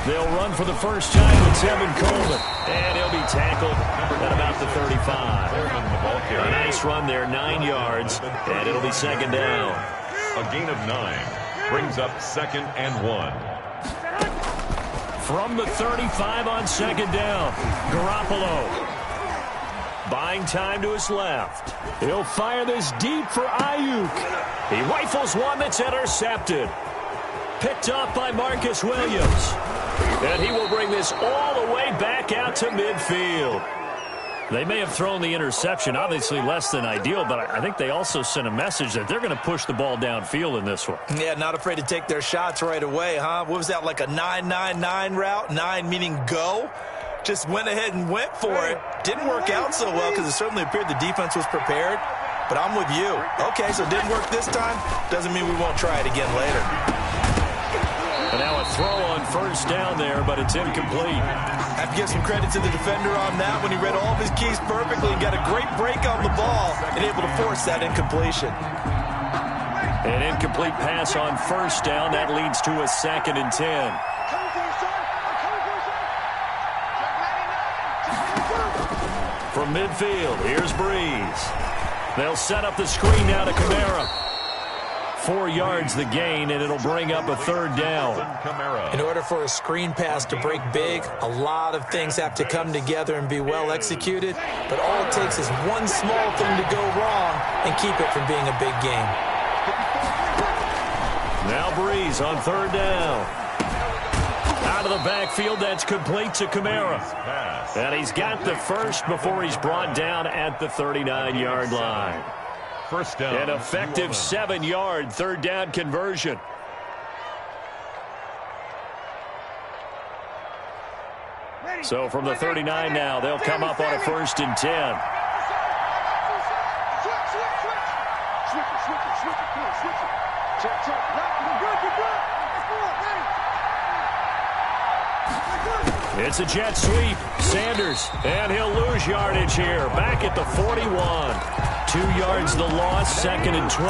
They'll run for the first time with Tevin Coleman. And he'll be tackled at about the 35. A nice run there, 9 yards, and it'll be second down. A gain of 9 brings up 2nd and 1. From the 35 on second down, Garoppolo. Buying time to his left. He'll fire this deep for Ayuk. He rifles one that's intercepted. Picked up by Marcus Williams. And he will bring this all the way back out to midfield. They may have thrown the interception, obviously less than ideal, but I think they also sent a message that they're going to push the ball downfield in this one. Yeah, not afraid to take their shots right away, huh? What was that, like a 9-9-9 route? 9 meaning go? Just went ahead and went for it. Didn't work out so well because it certainly appeared the defense was prepared. But I'm with you. Okay, so it didn't work this time. Doesn't mean we won't try it again later. And now a throw on first down there, but it's incomplete. I have to give some credit to the defender on that when he read all of his keys perfectly and got a great break on the ball and able to force that incompletion. An incomplete pass on first down. That leads to a 2nd and 10. From midfield, here's Breeze. They'll set up the screen now to Kamara. 4 yards the gain, and it'll bring up a 3rd down. In order for a screen pass to break big, a lot of things have to come together and be well executed. But all it takes is one small thing to go wrong and keep it from being a big game. Now Breeze on 3rd down. Out of the backfield, that's complete to Kamara. And he's got the first before he's brought down at the 39-yard line. First down. An effective 7-yard 3rd down conversion. So from the 39 now, they'll come up on a 1st and 10. It's a jet sweep. Sanders, and he'll lose yardage here. Back at the 41. 2 yards the loss, 2nd and 12.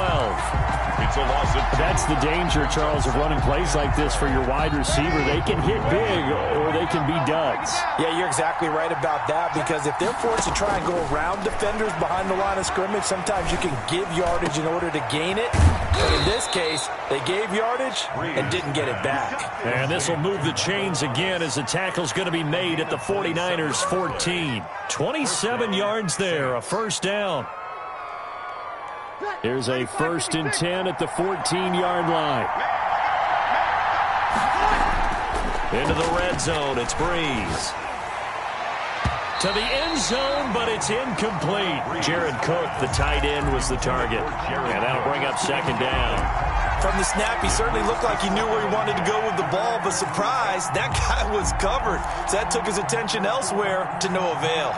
It's a loss of 2. That's the danger, Charles, of running plays like this for your wide receiver. They can hit big or they can be duds. Yeah, you're exactly right about that, because if they're forced to try and go around defenders behind the line of scrimmage, sometimes you can give yardage in order to gain it. But in this case, they gave yardage and didn't get it back. And this will move the chains again as the tackle's going to be made at the 49ers 14. 27 yards there, a 1st down. Here's a 1st and 10 at the 14-yard line. Into the red zone, it's Breeze. To the end zone, but it's incomplete. Jared Cook, the tight end, was the target. And that'll bring up 2nd down. From the snap, he certainly looked like he knew where he wanted to go with the ball, but surprise, that guy was covered. So that took his attention elsewhere to no avail.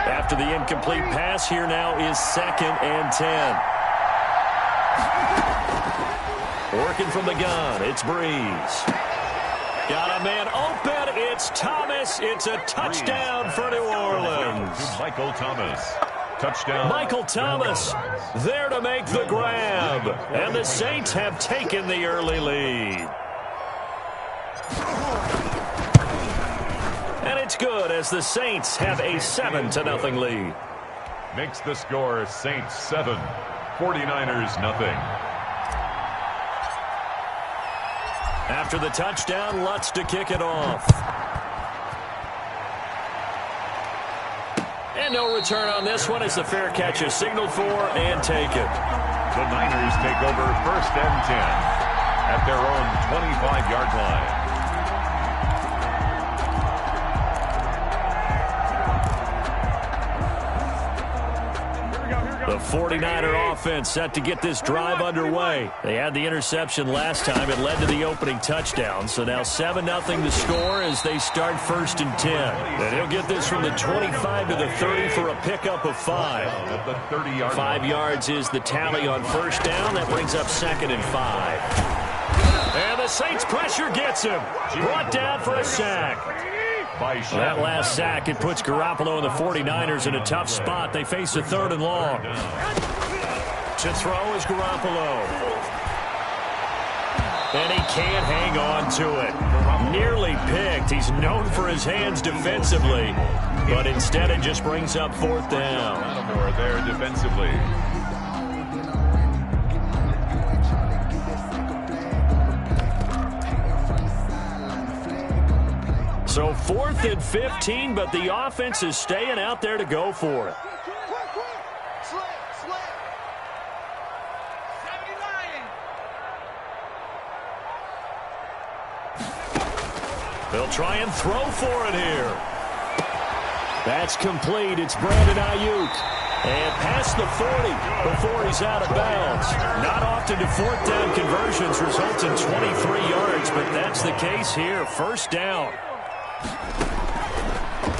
After the incomplete pass, here now is 2nd and 10. Working from the gun, it's Breeze. Got a man open, it's Thomas. It's a touchdown for New Orleans. Michael Thomas. Touchdown. Michael Thomas there to make the grab. And the Saints have taken the early lead. And it's good as the Saints have a 7-0 lead. Makes the score Saints 7, 49ers nothing. After the touchdown, Lutz to kick it off. And no return on this one as the fair catch is signaled for and taken. The Niners take over 1st and 10 at their own 25-yard line. The 49er offense set to get this drive underway. They had the interception last time. It led to the opening touchdown. So now 7-0 the score as they start 1st and 10. And he'll get this from the 25 to the 30 for a pickup of 5. 5 yards is the tally on 1st down. That brings up 2nd and 5. And the Saints pressure gets him. Brought down for a sack. That last sack, it puts Garoppolo and the 49ers in a tough spot. They face a 3rd and long. To throw is Garoppolo. And he can't hang on to it. Nearly picked. He's known for his hands defensively, but instead it just brings up fourth down. Lattimore there defensively. So 4th and 15, but the offense is staying out there to go for it. They'll try and throw for it here. That's complete. It's Brandon Ayuk. And past the 40 before he's out of bounds. Not often do fourth down conversions result in 23 yards, but that's the case here. First down.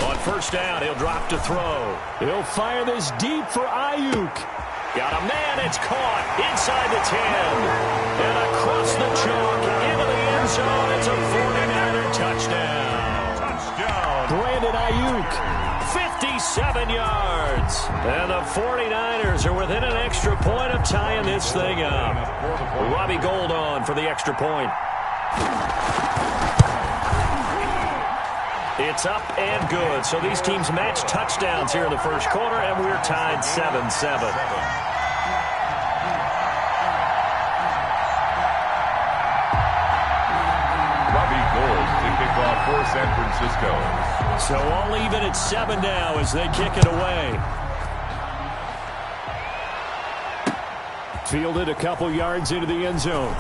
On first down, he'll drop to throw. He'll fire this deep for Ayuk. Got a man, it's caught inside the 10. And across the chalk into the end zone. It's a 49er touchdown. Touchdown. Brandon Ayuk, 57 yards. And the 49ers are within an extra point of tying this thing up. Robbie Gould on for the extra point. It's up and good. So these teams match touchdowns here in the first quarter, and we're tied 7-7. For San Francisco. So all even at 7 now as they kick it away. Fielded a couple yards into the end zone.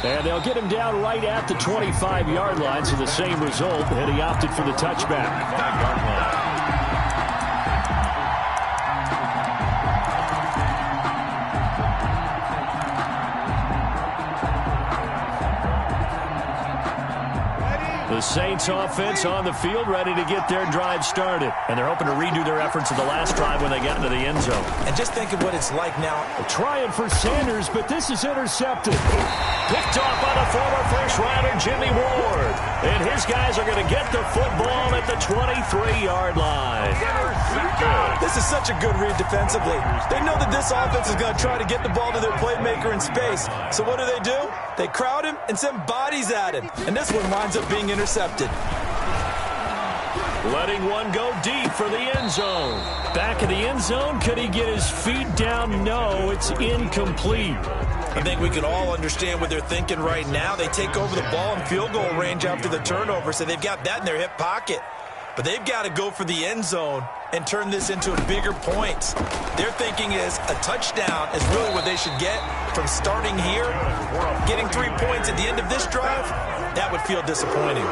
And they'll get him down right at the 25-yard line, so the same result, and he opted for the touchback. 5-yard line. The Saints offense on the field, ready to get their drive started. And they're hoping to redo their efforts of the last drive when they got into the end zone. And just think of what it's like now. Trying for Sanders, but this is intercepted. Picked off by the former first-rounder Jimmy Ward. And his guys are going to get the football at the 23-yard line. This is such a good read defensively. They know that this offense is going to try to get the ball to their playmaker in space. So what do? They crowd him and send bodies at him. And this one winds up being intercepted. Letting one go deep for the end zone. Back of the end zone, could he get his feet down? No, it's incomplete. I think we can all understand what they're thinking right now. They take over the ball in field goal range after the turnover, so they've got that in their hip pocket. But they've got to go for the end zone and turn this into a bigger point. Their thinking is a touchdown is really what they should get from starting here. Getting 3 points at the end of this drive, that would feel disappointing.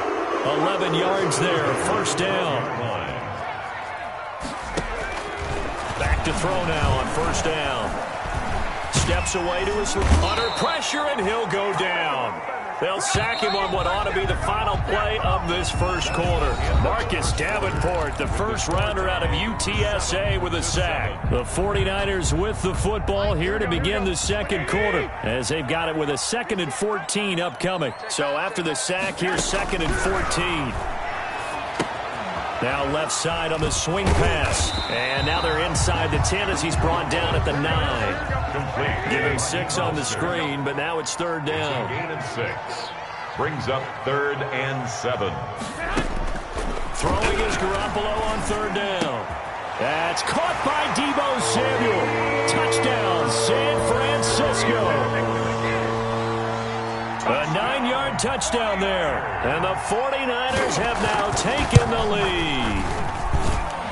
11 yards there, first down. Back to throw now on first down. Steps away to his under pressure, and he'll go down. They'll sack him on what ought to be the final play of this first quarter. Marcus Davenport, the first rounder out of UTSA, with a sack. The 49ers with the football here to begin the second quarter, as they've got it with a 2nd and 14 upcoming. So after the sack, here's 2nd and 14. Now left side on the swing pass. And now they're inside the 10 as he's brought down at the 9. Complete. Give him 6 on the screen, but now it's third down. Gain of 6. Brings up 3rd and 7. Throwing is Garoppolo on third down. That's caught by Deebo Samuel. Touchdown, San Francisco. A 9-yard touchdown there. And the 49ers have now taken the lead.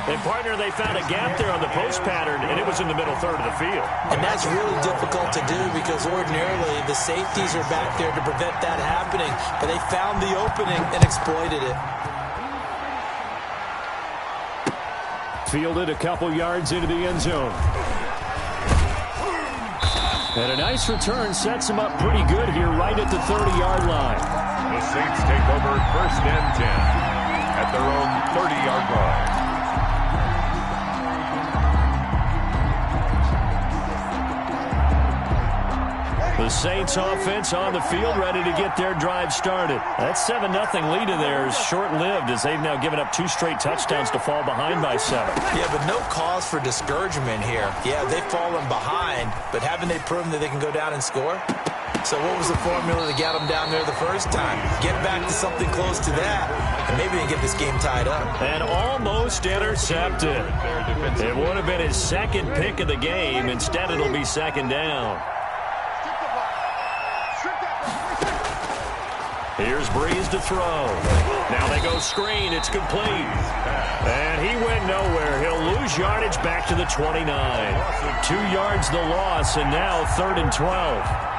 And, partner, they found a gap there on the post pattern, and it was in the middle third of the field. And that's really difficult to do because ordinarily the safeties are back there to prevent that happening. But they found the opening and exploited it. Fielded a couple yards into the end zone. And a nice return sets him up pretty good here right at the 30-yard line. The Saints take over 1st and 10 at their own 30-yard line. The Saints offense on the field ready to get their drive started. That 7-0 lead of theirs short-lived as they've now given up 2 straight touchdowns to fall behind by 7. Yeah, but no cause for discouragement here. Yeah, they've fallen behind, but haven't they proven that they can go down and score? So what was the formula to get them down there the first time? Get back to something close to that, and maybe they get this game tied up. And almost intercepted. It would have been his second pick of the game. Instead, it'll be second down. Here's Breeze to throw. Now they go screen. It's complete. And he went nowhere. He'll lose yardage back to the 29. 2 yards the loss, and now 3rd and 12.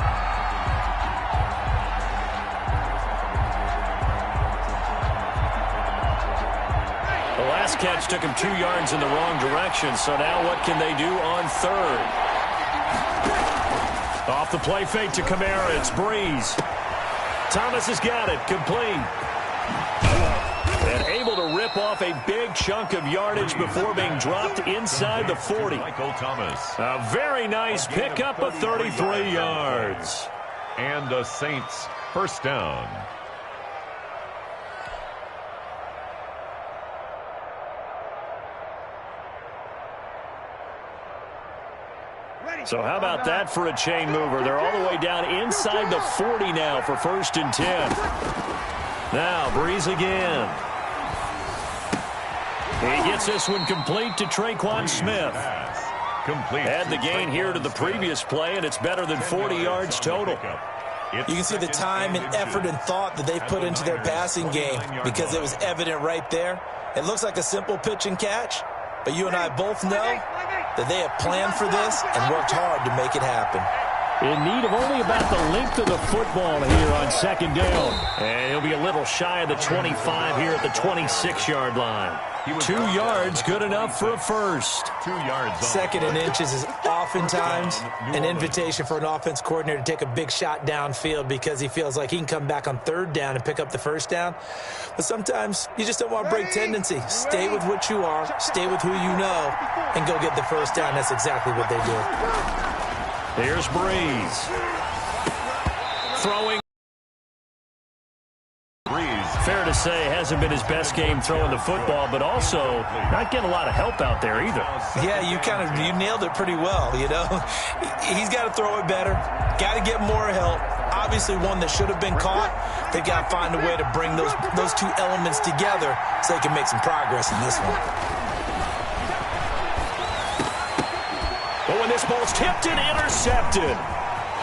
Catch took him 2 yards in the wrong direction, so now what can they do on 3rd? Off the play fake to Kamara, it's Breeze. Thomas has got it, complete. And able to rip off a big chunk of yardage before being dropped inside the 40. Michael Thomas. A very nice pickup of 33 yards. And the Saints first down. So how about that for a chain mover? They're all the way down inside the 40 now for 1st and 10. Now Breeze again. He gets this one complete to Traquan Smith. Add the gain here to the previous play, and it's better than 40 yards total. You can see the time and effort and thought that they've put into their passing game because it was evident right there. It looks like a simple pitch and catch, but you and I both know that they have planned for this and worked hard to make it happen. In need of only about the length of the football here on 2nd down. And he'll be a little shy of the 25 here at the 26-yard line. 2 yards, good enough for a first. 2 yards. 2nd and inches is oftentimes an invitation for an offense coordinator to take a big shot downfield because he feels like he can come back on 3rd down and pick up the first down. But sometimes you just don't want to break tendency. Stay with what you are, stay with who you know, and go get the first down. That's exactly what they did. Here's Breeze. Throwing. Fair to say, hasn't been his best game throwing the football, but also not getting a lot of help out there either. Yeah, you nailed it pretty well, you know. He's got to throw it better, got to get more help. Obviously one that should have been caught. They've got to find a way to bring those two elements together so they can make some progress in this one. But when this ball's tipped and intercepted.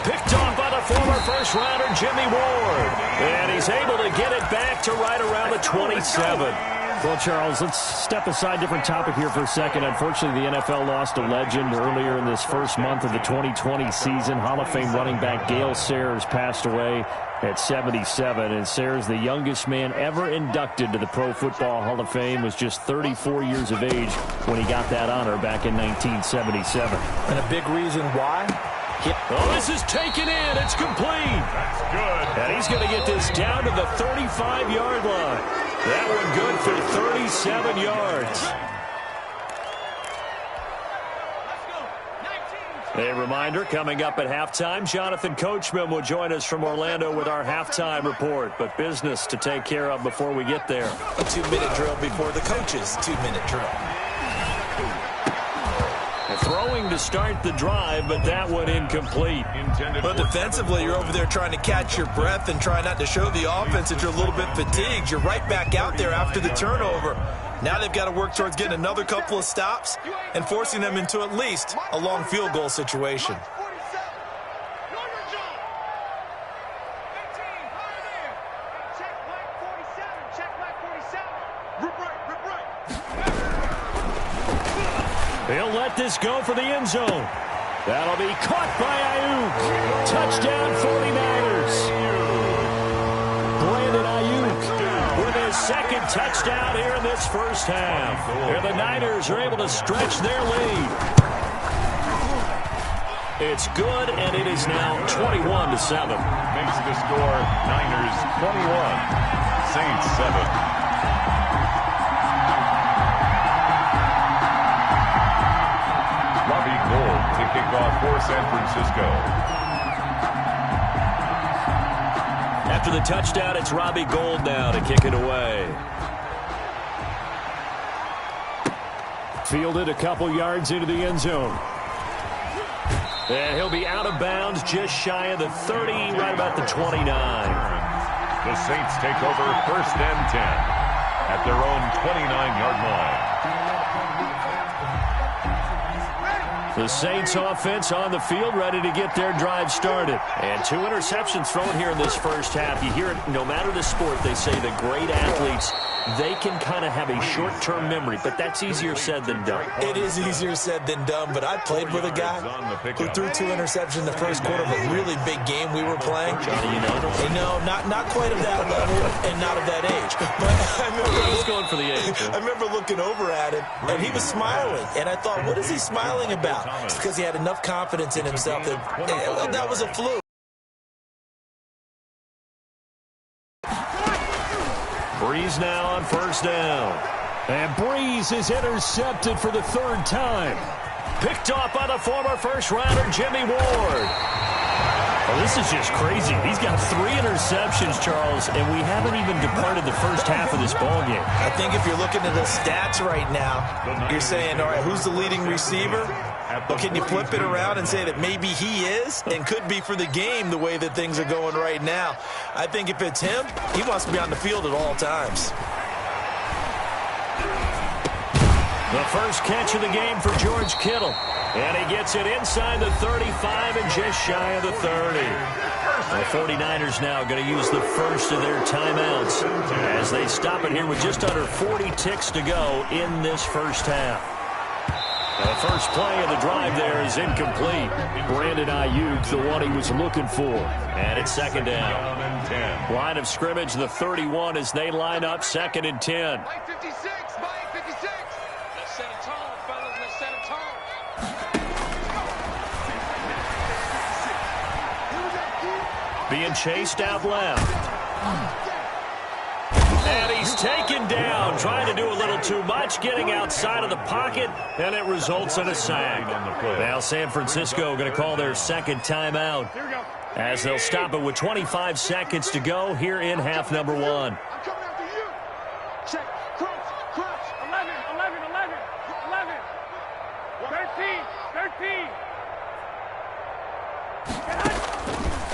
Picked off by the former first-rounder Jimmy Ward. And he's able to get it back to right around the 27. Well, Charles, let's step aside, different topic here for a second. Unfortunately, the NFL lost a legend earlier in this first month of the 2020 season. Hall of Fame running back Gale Sayers passed away at 77. And Sayers, the youngest man ever inducted to the Pro Football Hall of Fame, was just 34 years of age when he got that honor back in 1977. And a big reason why? Oh, this is taken in. It's complete. That's good. And he's going to get this down to the 35-yard line. That one good for 37 yards. A reminder, coming up at halftime, Jonathan Coachman will join us from Orlando with our halftime report. But business to take care of before we get there. A 2-minute drill before the coach's 2-minute drill. Throwing to start the drive, but that one incomplete. But defensively, you're over there trying to catch your breath and try not to show the offense that you're a little bit fatigued. You're right back out there after the turnover. Now they've got to work towards getting another couple of stops and forcing them into at least a long field goal situation. He'll let this go for the end zone. That'll be caught by Ayuk. Touchdown 49ers. Brandon Ayuk with his second touchdown here in this first half. And the Niners are able to stretch their lead. It's good, and it is now 21-7. Makes the score Niners 21, Saints 7. To kick off for San Francisco. After the touchdown, it's Robbie Gould now to kick it away. Fielded a couple yards into the end zone. And he'll be out of bounds just shy of the 30, right about the 29. The Saints take over first and 10 at their own 29-yard line. The Saints offense on the field, ready to get their drive started. And 2 interceptions thrown here in this first half. You hear it, no matter the sport, they say the great athletes, they can kind of have a short-term memory, but that's easier said than done. It is easier said than done, but I played with a guy who threw 2 interceptions in the first quarter of a really big game we were playing. Johnny, you know? No, not quite of that level and not of that age. But I remember going for the age. I remember looking over at him, and he was smiling. And I thought, what is he smiling about? It's because he had enough confidence in himself that was a fluke. Breeze now on first down. And Breeze is intercepted for the 3rd time. Picked off by the former first-rounder Jimmy Ward. Oh, this is just crazy. He's got 3 interceptions, Charles, and we haven't even departed the first half of this ballgame. I think if you're looking at the stats right now, you're saying, all right, who's the leading receiver? But can you flip it around and say that maybe he is and could be for the game the way that things are going right now? I think if it's him, he wants to be on the field at all times. The first catch of the game for George Kittle. And he gets it inside the 35 and just shy of the 30. The 49ers now going to use the first of their timeouts as they stop it here with just under 40 ticks to go in this first half. The first play of the drive there is incomplete. Brandon Ayuk, the one he was looking for. And it's second down. Line of scrimmage, the 31 as they line up, 2nd and 10. Mike 56, Mike 56. Let's set a tone, fellas. Let's set a tone. Being chased out left. And he's taken down, trying to do a little too much, getting outside of the pocket, and it results in a sack. Now San Francisco going to call their second timeout as they'll stop it with 25 seconds to go here in half number 1. I'm coming after you. Check. Crunch. 11. 13.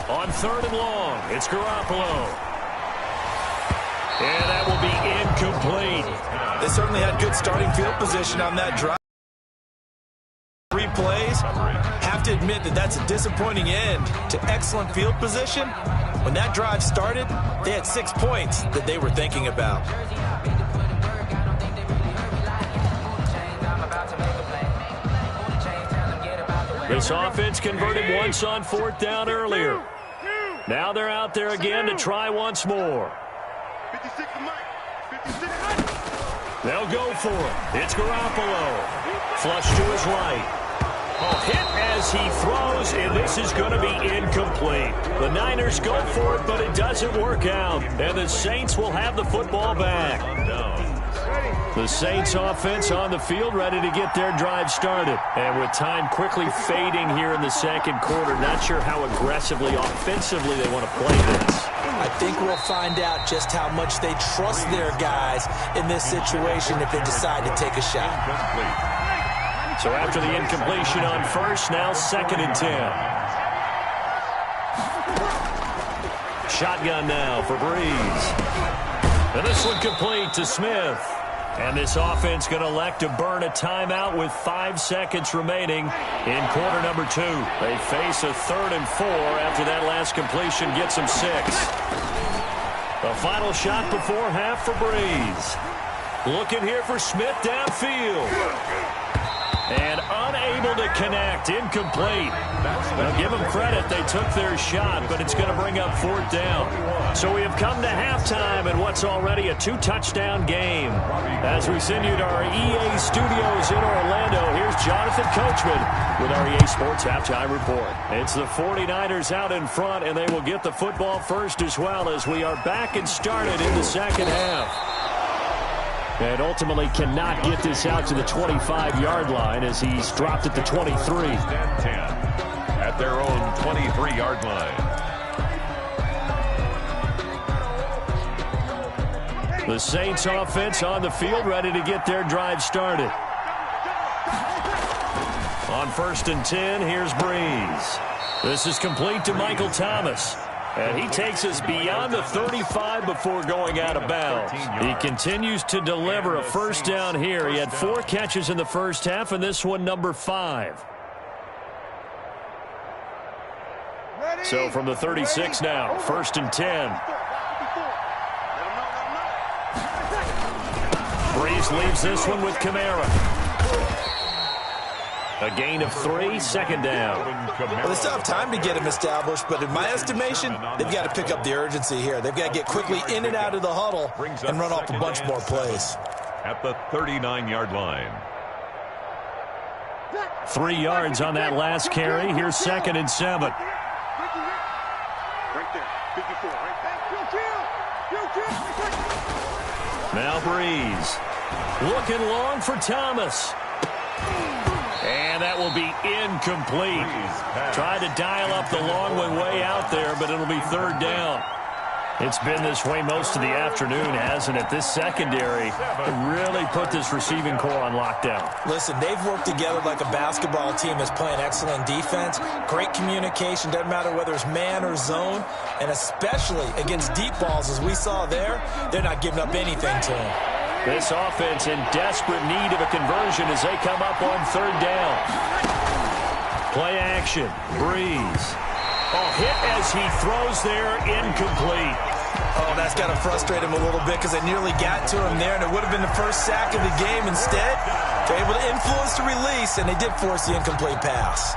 On 3rd and long, it's Garoppolo. And that will be incomplete. They certainly had good starting field position on that drive. 3 plays. Have to admit that that's a disappointing end to excellent field position. When that drive started, they had 6 points that they were thinking about. This offense converted once on 4th down earlier. Now they're out there again to try once more. 56 Mike. 56. They'll go for it. It's Garoppolo. Flush to his right. Hit as he throws, and this is going to be incomplete. The Niners go for it, but it doesn't work out. And the Saints will have the football back. The Saints offense on the field, ready to get their drive started. And with time quickly fading here in the second quarter, not sure how aggressively, offensively they want to play this. I think we'll find out just how much they trust their guys in this situation if they decide to take a shot. So after the incompletion on first, now 2nd and 10. Shotgun now for Breeze. And this one complete to Smith. And this offense going to elect to burn a timeout with 5 seconds remaining in quarter number 2. They face a 3rd and 4 after that last completion gets them 6. The final shot before half for Breeze. Looking here for Smith downfield. And unable to connect, incomplete. Now give them credit, they took their shot, but it's going to bring up 4th down. So we have come to halftime in what's already a 2-touchdown game. As we send you to our EA studios in Orlando, here's Jonathan Coachman with our EA Sports Halftime Report. It's the 49ers out in front, and they will get the football first as well as we are back and started in the second half. And ultimately cannot get this out to the 25-yard line as he's dropped at the 23. At their own 23-yard line. The Saints offense on the field, ready to get their drive started. On 1st and 10, here's Breeze. This is complete to Michael Thomas. And he takes us beyond the 35 before going out of bounds. He continues to deliver a first down here. He had 4 catches in the first half, and this one number 5. So from the 36 now, 1st and 10. Breeze leaves this one with Kamara. A gain of 3, 2nd down. Well, they still have time to get him established, but in my estimation, they've got to pick up the urgency here. They've got to get quickly in and out of the huddle and run off a bunch more plays. At the 39-yard line. 3 yards on that last carry. Here's 2nd and 7. Right there, 54, right there. Now Breeze. Looking long for Thomas. And that will be incomplete. Tried to dial up the long one way out there, but it'll be 3rd down. It's been this way most of the afternoon, hasn't it? This secondary really put this receiving core on lockdown. Listen, they've worked together like a basketball team that's playing excellent defense. Great communication, doesn't matter whether it's man or zone. And especially against deep balls, as we saw there, they're not giving up anything to them. This offense in desperate need of a conversion as they come up on 3rd down. Play action. Breeze. Oh, hit as he throws there, incomplete. Oh, that's got to frustrate him a little bit because they nearly got to him there, and it would have been the first sack of the game. Instead, they're able to influence the release, and they did force the incomplete pass.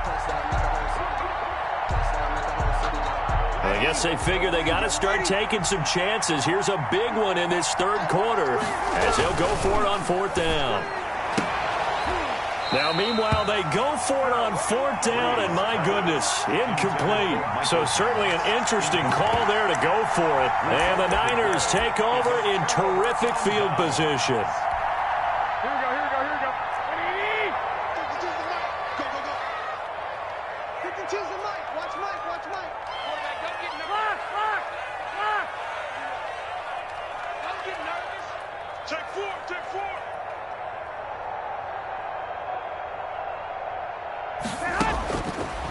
I guess they figure they got to start taking some chances. Here's a big one in this 3rd quarter as they'll go for it on 4th down. Now, meanwhile, they go for it on 4th down, and my goodness, incomplete. So certainly an interesting call there to go for it. And the Niners take over in terrific field position. Here we go, here we go, here we go. 52's the mic. Go, go, go. 52's the mic. Watch Mike, watch Mike. Quarterback, don't get nervous. Lock. Don't get nervous. Check 4, check 4.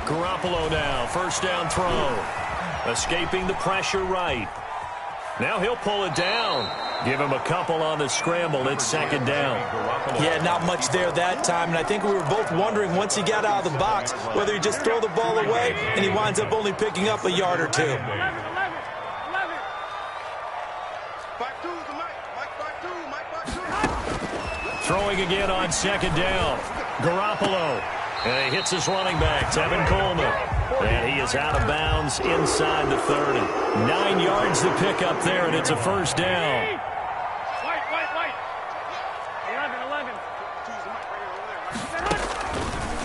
Garoppolo now, 1st down throw. Escaping the pressure right. Now he'll pull it down. Give him a couple on the scramble. It's 2nd down. Yeah, not much there that time, and I think we were both wondering once he got out of the box whether he'd just throw the ball away, and he winds up only picking up a yard or 2. 11. 52's the mic. Mike 52. Throwing again on 2nd down. Garoppolo. And he hits his running back, Tevin Coleman. And he is out of bounds inside the 30. 9 yards to pick up there, and it's a 1st down. White. 11.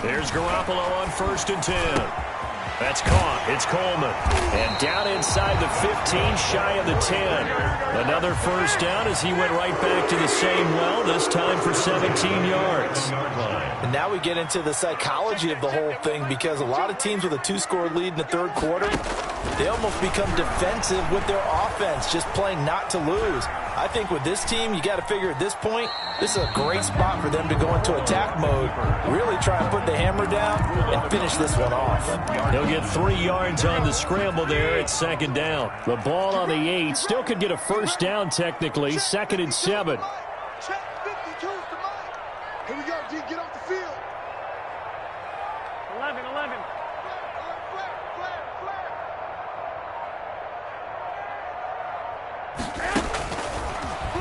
There's Garoppolo on 1st and 10. That's caught. It's Coleman. And down inside the 15, shy of the 10. Another 1st down as he went right back to the same well, this time for 17 yards. And now we get into the psychology of the whole thing because a lot of teams with a 2-score lead in the 3rd quarter, they almost become defensive with their offense, just playing not to lose. I think with this team, you got to figure at this point, this is a great spot for them to go into attack mode, really try and put the hammer down and finish this one off. He'll get 3 yards on the scramble there at 2nd down. The ball on the 8, still could get a 1st down technically, 2nd and 7. Check 52's the mic. Here we go, D. Get off the field. 11.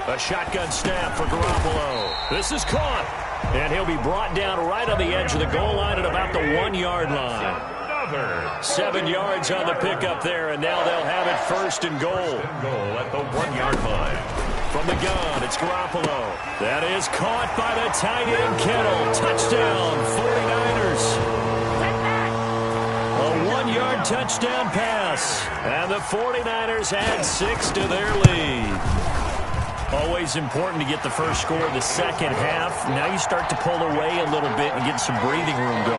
A shotgun snap for Garoppolo. This is caught. And he'll be brought down right on the edge of the goal line at about the 1-yard line. 7 yards on the pickup there, and now they'll have it 1st and goal. Goal at the 1-yard line. From the gun, it's Garoppolo. That is caught by the tight end, Kittle. Touchdown, 49ers. A 1-yard touchdown pass. And the 49ers add 6 to their lead. Always important to get the first score of the second half. Now you start to pull away a little bit and get some breathing room going.